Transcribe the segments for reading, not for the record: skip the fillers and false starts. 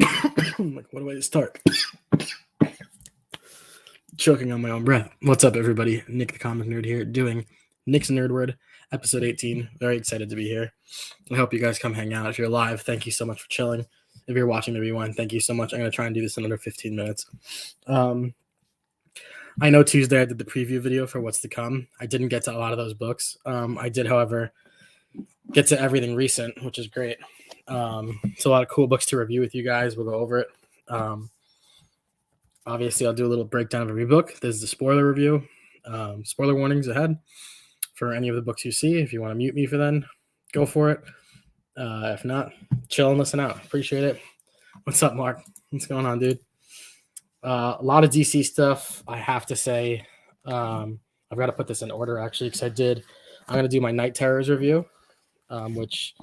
Like, what way to start? Choking on my own breath. What's up, everybody? Nick the Comic Nerd here, doing Nick's Nerd Word, episode 18. Very excited to be here. I hope you guys come hang out. If you're live, thank you so much for chilling. If you're watching the rewind, thank you so much. I'm going to try and do this in under 15 minutes. I know Tuesday I did the preview video for what's to come. I didn't get to a lot of those books. I did, however, get to everything recent, which is great. It's a lot of cool books to review with you guys. We'll go over it. Obviously, I'll do a little breakdown of every book. This is the spoiler review. Spoiler warnings ahead for any of the books you see. If you want to mute me for then, go for it. If not, chill and listen out. Appreciate it. What's up, Mark? What's going on, dude? A lot of DC stuff, I have to say. I've got to put this in order, actually, because I'm going to do my Night Terrors review, which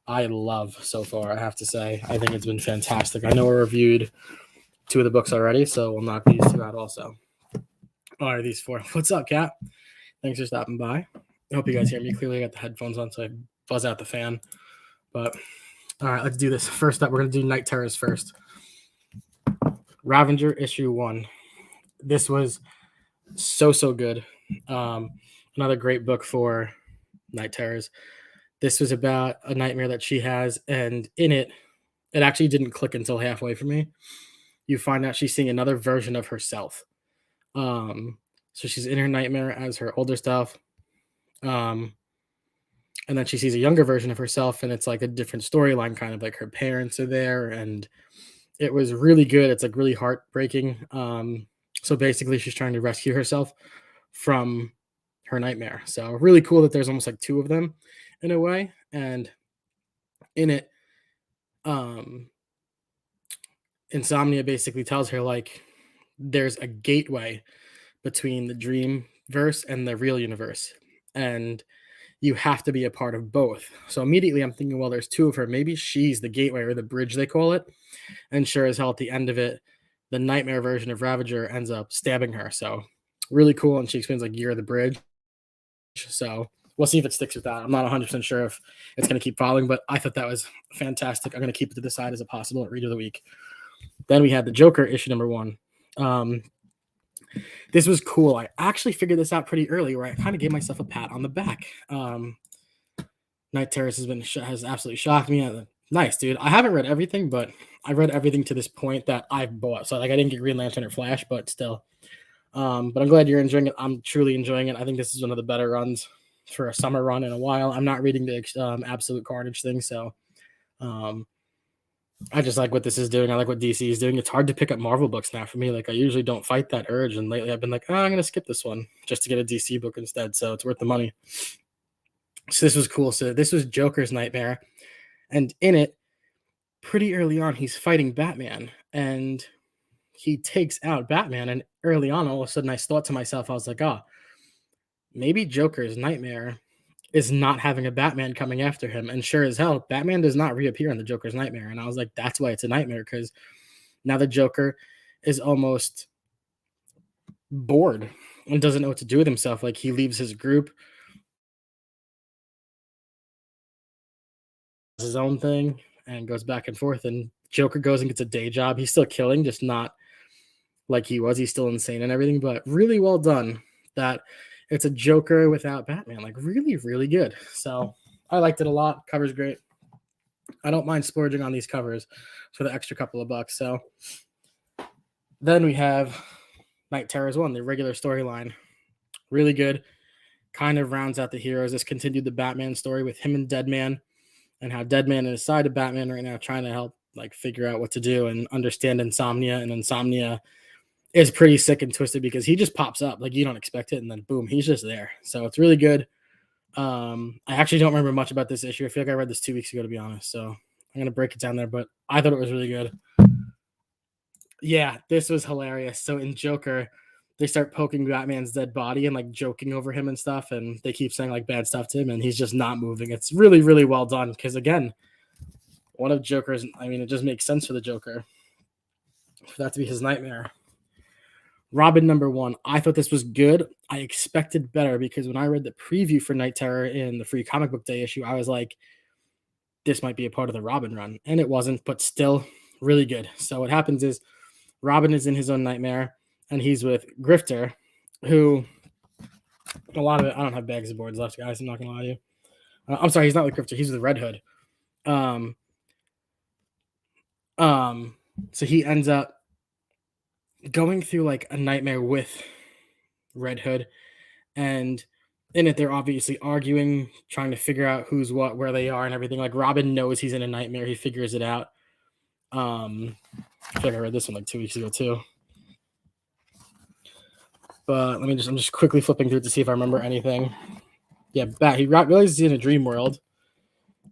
I love so far, I have to say. I think it's been fantastic. I know we reviewed 2 of the books already, so we'll knock these 2 out also. All right, these 4. What's up, Kat? Thanks for stopping by. I hope you guys hear me clearly. I got the headphones on, so I buzz out the fan. But, all right, let's do this. First up, we're going to do Night Terrors first. Ravager issue 1. This was so good. Another great book for Night Terrors. This was about a nightmare that she has, and in it actually didn't click until halfway for me. You find out she's seeing another version of herself. So she's in her nightmare as her older self. And then she sees a younger version of herself, and it's like a different storyline, kind of like her parents are there, and it was really good. It's like really heartbreaking. So basically she's trying to rescue herself from her nightmare. So really cool that there's almost like 2 of them in a way. And in it, Insomnia basically tells her like there's a gateway between the dream verse and the real universe, and you have to be a part of both. So immediately I'm thinking, well, there's 2 of her. Maybe she's the gateway or the bridge, they call it. And sure as hell, at the end of it, the nightmare version of Ravager ends up stabbing her. So really cool. And she explains like, you're the bridge. So we'll see if it sticks with that. I'm not 100% sure if it's going to keep following, but I thought that was fantastic. I'm going to keep it to the side as a possible read of the week. Then we had the Joker issue number 1. This was cool. I actually figured this out pretty early, where I kind of gave myself a pat on the back. Night Terrors has absolutely shocked me. Nice, dude. I haven't read everything, but I read everything to this point that I've bought. So like I didn't get Green Lantern or Flash, but still. But I'm glad you're enjoying it. I'm truly enjoying it. I think this is one of the better runs for a summer run in a while. I'm not reading the Absolute Carnage thing, so I just like what this is doing. I like what DC is doing. It's hard to pick up Marvel books now for me. Like I usually don't fight that urge, and lately I've been like, I'm going to skip this one just to get a DC book instead. So it's worth the money. So this was cool. So this was Joker's nightmare, and in it, pretty early on, he's fighting Batman, and he takes out Batman. And early on, all of a sudden, I thought to myself, I was like, maybe Joker's nightmare is not having a Batman coming after him. And sure as hell, Batman does not reappear in the Joker's nightmare. And I was like, that's why it's a nightmare, because now the Joker is almost bored and doesn't know what to do with himself. Like he leaves his group, his own thing, and goes back and forth. And Joker goes and gets a day job. He's still killing, just not like he was. He's still insane and everything, but really well done that it's a Joker without Batman. Like really, really good. So I liked it a lot. Cover's great. I don't mind splurging on these covers for the extra couple of bucks. So then we have Night Terrors 1, the regular storyline. Really good. Kind of rounds out the heroes. This continued the Batman story with him and Deadman, and how Deadman is side of Batman right now trying to help like figure out what to do and understand Insomnia. And Insomnia is pretty sick and twisted because he just pops up like you don't expect it, and then boom, he's just there. So it's really good. I actually don't remember much about this issue. I feel like I read this 2 weeks ago, to be honest. So I'm gonna break it down there, but I thought it was really good. Yeah, this was hilarious. So in Joker, they start poking Batman's dead body and like joking over him and stuff, and they keep saying like bad stuff to him, and he's just not moving. It's really, really well done because again, one of Joker's. I mean, it just makes sense for the Joker for that to be his nightmare. Robin number 1. I thought this was good. I expected better because when I read the preview for Night Terror in the free comic book day issue, I was like, this might be a part of the Robin run. And it wasn't, but still Really good. So what happens is Robin is in his own nightmare, and he's with Grifter, who a lot of it. I don't have bags of boards left, guys. I'm not gonna lie to you. I'm sorry, he's not with Grifter. He's with Red Hood. Um, so he ends up going through like a nightmare with Red Hood, and in it they're obviously arguing, trying to figure out who's what, where they are, and everything. Like Robin knows he's in a nightmare. He figures it out. I feel like I read this one like 2 weeks ago too. But I'm just quickly flipping through to see if I remember anything. Yeah, he realizes he's in a dream world.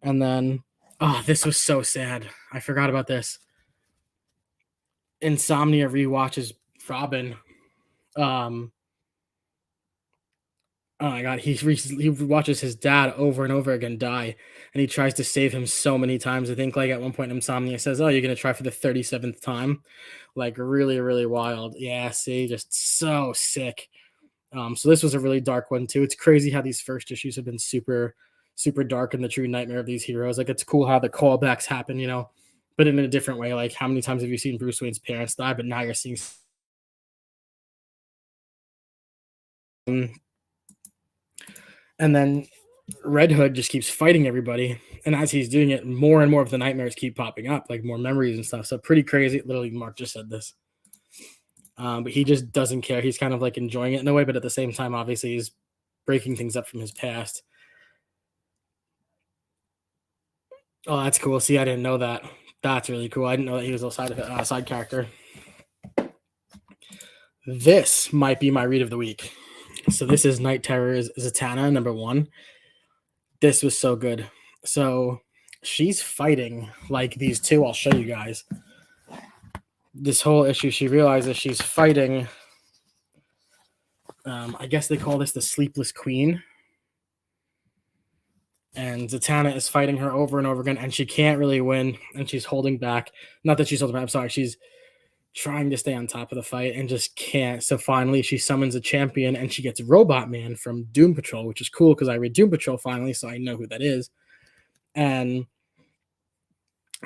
And then, this was so sad. I forgot about this. Insomnia rewatches Robin. Oh my god, he watches his dad over and over again die, and he tries to save him so many times. I think like at one point Insomnia says, "Oh, you're gonna try for the 37th time," like really, really wild. Yeah, see, just so sick. So this was a really dark one too. It's crazy how these first issues have been super, super dark in the true nightmare of these heroes. Like it's cool how the callbacks happen, but in a different way. Like how many times have you seen Bruce Wayne's parents die, but now you're seeing. And then Red Hood just keeps fighting everybody. And as he's doing it, more and more of the nightmares keep popping up, like more memories and stuff. So pretty crazy. Literally, Mark just said this. But he just doesn't care. He's kind of like enjoying it in a way, but at the same time, obviously, he's breaking things up from his past. Oh, that's cool. See, I didn't know that. That's really cool. I didn't know that he was a side character. This might be my read of the week. So this is Night Terrors Zatanna #1. This was so good. So she's fighting like these two. I'll show you guys. This whole issue, she realizes she's fighting. I guess they call this the Sleepless Queen. And Zatanna is fighting her over and over again, and she can't really win, and she's holding back. Not that she's holding back, I'm sorry. She's trying to stay on top of the fight and just can't. So finally, she summons a champion, and she gets Robot Man from Doom Patrol, which is cool because I read Doom Patrol finally, so I know who that is. And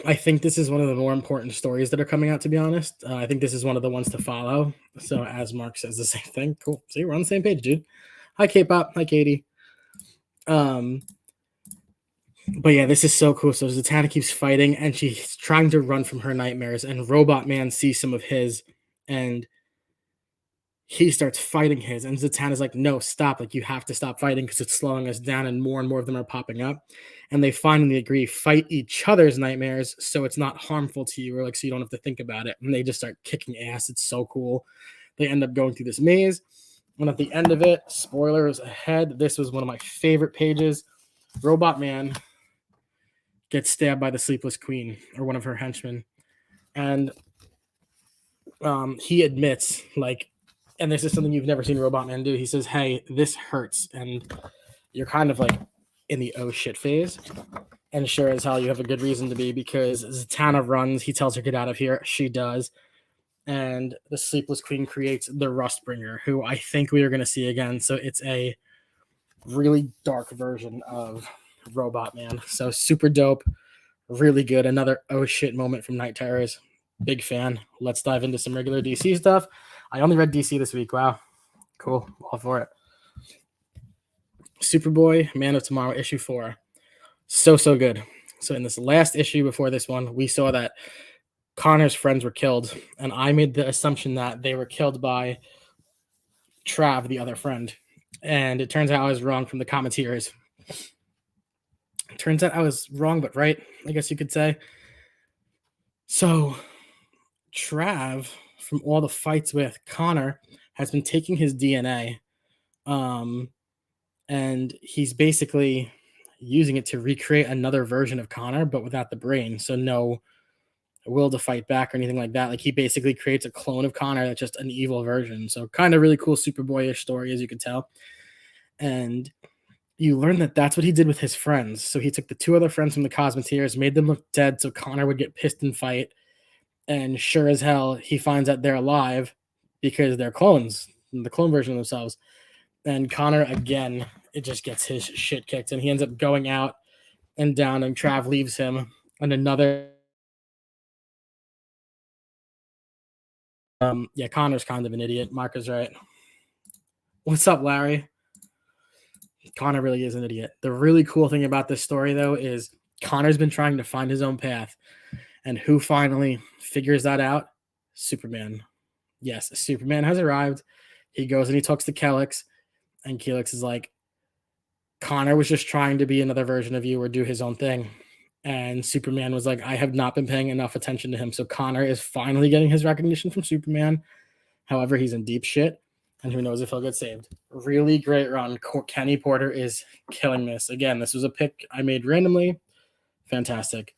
I think this is one of the more important stories that are coming out, to be honest. I think this is one of the ones to follow. So as Mark says the same thing. Cool. See, we're on the same page, dude. Hi, K-pop. Hi, Katie. But yeah, this is so cool. So Zatanna keeps fighting, and she's trying to run from her nightmares, and Robot Man sees some of his, and he starts fighting his, and Zatanna's like, no, stop. Like, you have to stop fighting because it's slowing us down, and more of them are popping up. And they finally agree, fight each other's nightmares so it's not harmful to you, or like so you don't have to think about it. And they just start kicking ass. It's so cool. They end up going through this maze. And at the end of it, spoilers ahead, this was one of my favorite pages. Robot Man gets stabbed by the Sleepless Queen, or one of her henchmen. And he admits, like, and this is something you've never seen Robot Man do. He says, hey, this hurts. And you're kind of like in the oh shit phase. And sure as hell, you have a good reason to be, because Zatanna runs. He tells her, get out of here. She does. And the Sleepless Queen creates the Rustbringer, who I think we are going to see again. So it's a really dark version of Robot Man. So super dope. Really good. Another oh shit moment from Night Terrors. Big fan. Let's dive into some regular DC stuff. I only read DC this week. Wow. Cool. All for it. Superboy, Man of Tomorrow, issue 4. So good. So in this last issue before this one, we saw that Connor's friends were killed, and I made the assumption that they were killed by Trav, the other friend. And it turns out I was wrong from the commentators. Turns out I was wrong, but right, I guess you could say. So Trav, from all the fights with Connor, has been taking his DNA, and he's basically using it to recreate another version of Connor, but without the brain. So no will to fight back or anything like that. Like, he basically creates a clone of Connor that's just an evil version. So kind of really cool Superboy-ish story, as you could tell. And you learn that that's what he did with his friends. So he took the 2 other friends from the Cosmeteers, made them look dead so Connor would get pissed and fight. And sure as hell, he finds out they're alive because they're clones, the clone version of themselves. And Connor, again, it just gets his shit kicked. And he ends up going out and down, and Trav leaves him. And another Yeah, Connor's kind of an idiot. Mark is right. What's up, Larry? Connor really is an idiot. The really cool thing about this story, though, is Connor's been trying to find his own path. And who finally figures that out? Superman. Yes, Superman has arrived. He goes and he talks to Kelix, and Kelix is like, Connor was just trying to be another version of you or do his own thing. And Superman was like, I have not been paying enough attention to him. So Connor is finally getting his recognition from Superman. However, he's in deep shit, and who knows if he'll get saved. Really great run. Kenny Porter is killing this. Again, this was a pick I made randomly. Fantastic.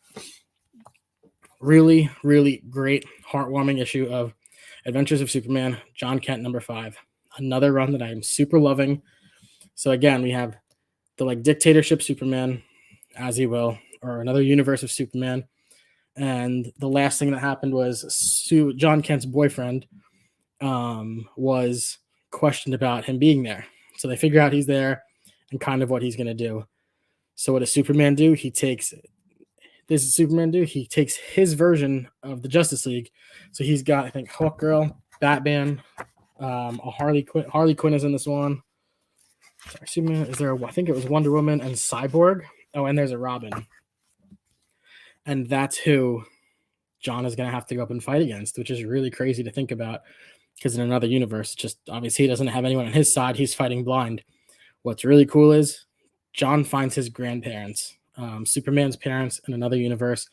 Really, really great, heartwarming issue of Adventures of Superman, John Kent, number 5. Another run that I'm super loving. So again, we have the like dictatorship Superman, as he will, or another universe of Superman. And the last thing that happened was John Kent's boyfriend was questioned about him being there. So they figure out he's there and kind of what he's going to do. So what does Superman do? He takes his version of the Justice League. So he's got, I think, Hawkgirl, Batman, a Harley Quinn. Harley Quinn is in this one. Sorry, Superman, I think it was Wonder Woman and Cyborg. Oh, and there's a Robin. And that's who John is going to have to go up and fight against, which is really crazy to think about, because in another universe, just obviously he doesn't have anyone on his side. He's fighting blind. What's really cool is John finds his grandparents, Superman's parents in another universe,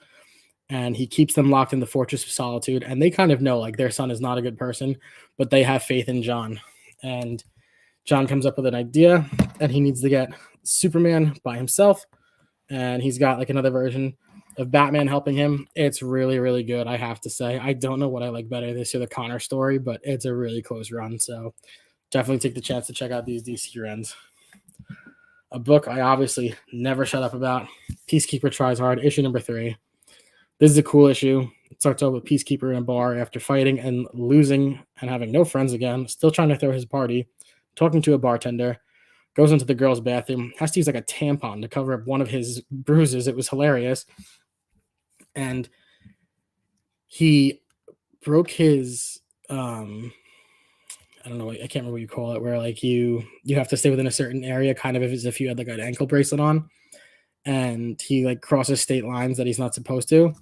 and he keeps them locked in the Fortress of Solitude. And they kind of know like their son is not a good person, but they have faith in John. And John comes up with an idea, and he needs to get Superman by himself. And he's got like another version of Batman helping him. It's really, really good, I have to say. I don't know what I like better this year, the Connor story, but it's a really close run. So definitely take the chance to check out these DC runs. A book I obviously never shut up about, Peacekeeper Tries Hard, issue number 3. This is a cool issue. It starts out with Peacekeeper in a bar after fighting and losing and having no friends again, still trying to throw his party, talking to a bartender, goes into the girl's bathroom, has to use like a tampon to cover up one of his bruises. It was hilarious. And he broke his, I don't know, I can't remember what you call it, where like you have to stay within a certain area, kind of as if you had like an ankle bracelet on. And he like crosses state lines that he's not supposed to.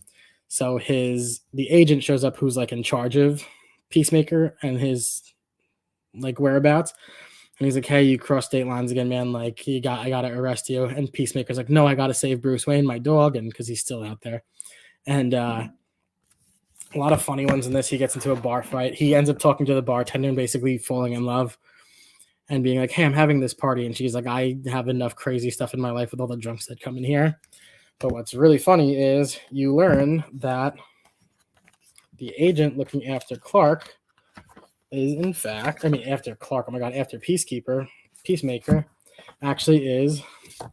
So the agent shows up who's like in charge of Peacemaker and his like whereabouts. And he's like, hey, you crossed state lines again, man. Like I gotta arrest you. And Peacemaker's like, no, I gotta save Bruce Wayne, my dog, and because he's still out there. And a lot of funny ones in this. He gets into a bar fight. He ends up talking to the bartender and basically falling in love and being like, hey, I'm having this party. And she's like, I have enough crazy stuff in my life with all the drunks that come in here. But what's really funny is you learn that the agent looking after Clark is in fact, after Clark, after Peacemaker, actually is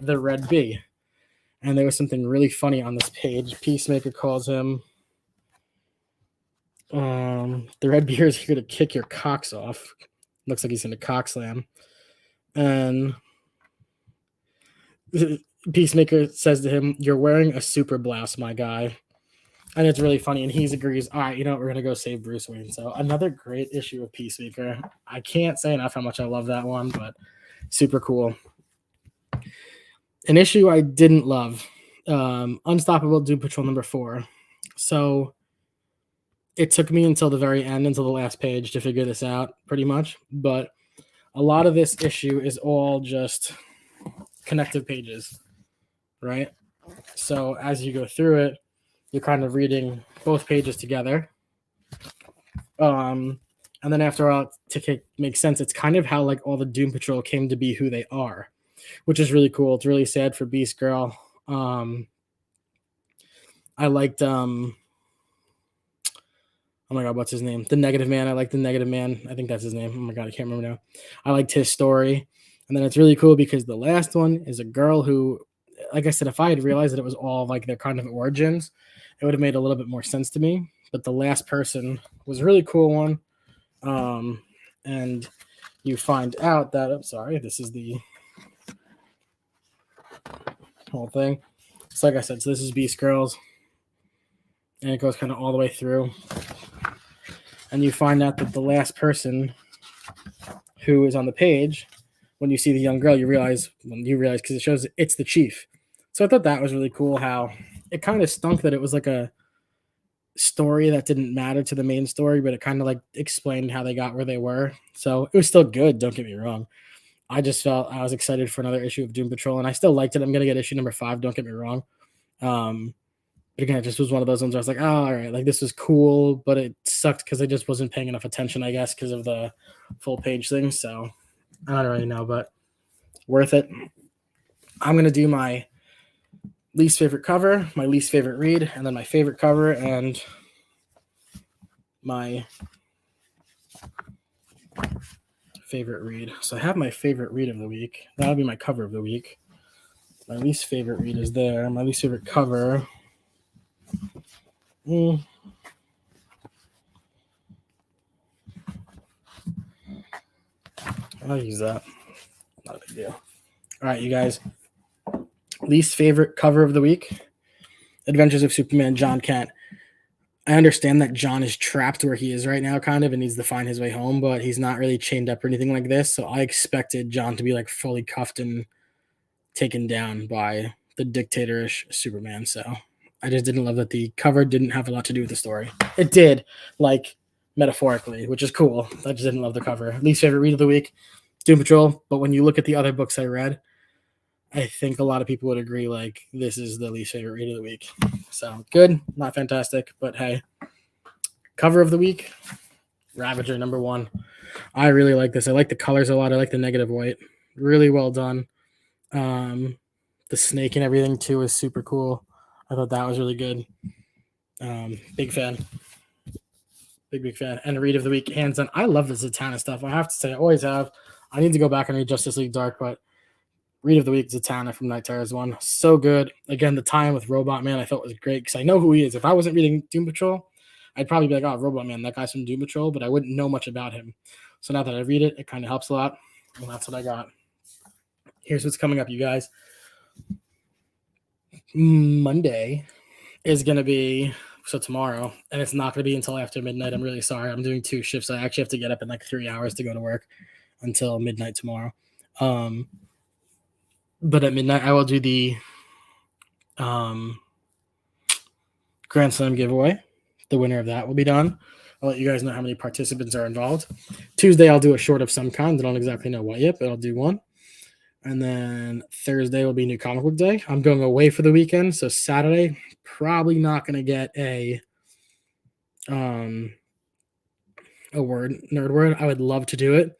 the Red Bee. And there was something really funny on this page. Peacemaker calls him, the Red Bee is here to kick your cocks off. Looks like he's going to cock slam. And Peacemaker says to him, you're wearing a super blouse, my guy. And it's really funny. And he agrees, all right, you know what, we're going to go save Bruce Wayne. So another great issue of Peacemaker. I can't say enough how much I love that one, but super cool. An issue I didn't love, Unstoppable Doom Patrol number 4. So it took me until the very end, until the last page to figure this out pretty much. But a lot of this issue is all just connective pages, right? So as you go through it, you're kind of reading both pages together. And then after all, to make sense, it's kind of how like all the Doom Patrol came to be who they are, which is really cool. It's really sad for Beast Girl. I liked, oh my God, what's his name? The Negative Man. I like the Negative Man. I think that's his name. Oh my God, I can't remember now. I liked his story. And then it's really cool because the last one is a girl who, like I said, if I had realized that it was all like their kind of origins, it would have made a little bit more sense to me. But the last person was a really cool one. And you find out that, I'm sorry, this is the whole thing. So like I said, so this is Beast Girls. And it goes kind of all the way through. and you find out that the last person who is on the page, when you see the young girl, you realize because it shows it's the chief. So I thought that was really cool. How it kind of stunk that it was like a story that didn't matter to the main story, but it kind of like explained how they got where they were. So it was still good. Don't get me wrong. I just felt I was excited for another issue of Doom Patrol, and I still liked it. I'm gonna get issue number 5. Don't get me wrong. But again, it just was one of those ones where I was like, oh, all right, like this was cool, but it sucked because I just wasn't paying enough attention, I guess, because of the full page thing. So I don't really know, but worth it. I'm gonna do my least favorite cover, my least favorite read, and then my favorite cover and my favorite read. So I have my favorite read of the week. That'll be my cover of the week. My least favorite read is there. My least favorite cover. I'll use that. Not a big deal. All right, you guys. Least favorite cover of the week. Adventures of Superman, John Kent. I understand that John is trapped where he is right now, kind of, and needs to find his way home, but he's not really chained up or anything like this. So I expected John to be like fully cuffed and taken down by the dictatorish Superman. So I just didn't love that the cover didn't have a lot to do with the story. It did, like metaphorically, which is cool. I just didn't love the cover. Least favorite read of the week, Doom Patrol. But when you look at the other books I read, I think a lot of people would agree like this is the least favorite read of the week. So good, not fantastic, but hey. Cover of the week, Ravager number 1. I really like this. I like the colors a lot. I like the negative white. Really well done. The snake and everything too is super cool. I thought that was really good. Big fan. Big fan. And read of the week, hands on. I love the Zatanna stuff. I have to say, I always have. I need to go back and read Justice League Dark, but read of the week, Zatanna from Night Terrors 1. So good. Again, the tie-in with Robot Man I thought was great because I know who he is. If I wasn't reading Doom Patrol, I'd probably be like, oh, Robot Man, that guy's from Doom Patrol, but I wouldn't know much about him. So now that I read it, it kind of helps a lot. And that's what I got. Here's what's coming up, you guys. Monday is going to be, so tomorrow, and it's not going to be until after midnight. I'm really sorry. I'm doing 2 shifts. I actually have to get up in like 3 hours to go to work until midnight tomorrow. But at midnight, I will do the Grand Slam giveaway. The winner of that will be done. I'll let you guys know how many participants are involved. Tuesday, I'll do a short of some kind. I don't exactly know what yet, but I'll do one. And then Thursday will be New Comic Book Day. I'm going away for the weekend, so Saturday, probably not going to get a nerd word. I would love to do it.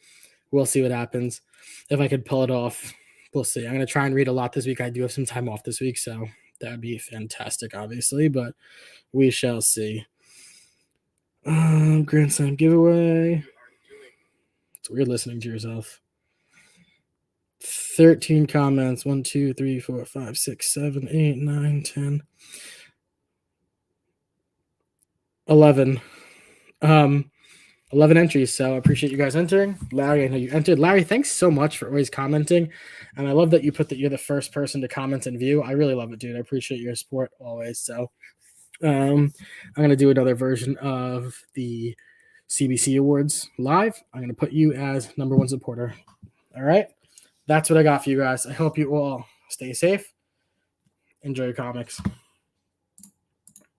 We'll see what happens. If I could pull it off, we'll see. I'm going to try and read a lot this week. I do have some time off this week, so that would be fantastic, obviously, but we shall see. Grand Slam giveaway. It's weird listening to yourself. 13 comments. 1, 2, 3, 4, 5, 6, 7, 8, 9, 10. 11. 11 entries. So I appreciate you guys entering. Larry, I know you entered. Larry, thanks so much for always commenting. And I love that you put that you're the first person to comment and view. I really love it, dude. I appreciate your support always. So I'm going to do another version of the CBC Awards live. I'm going to put you as number 1 supporter. All right. That's what I got for you guys. I hope you all stay safe. Enjoy your comics.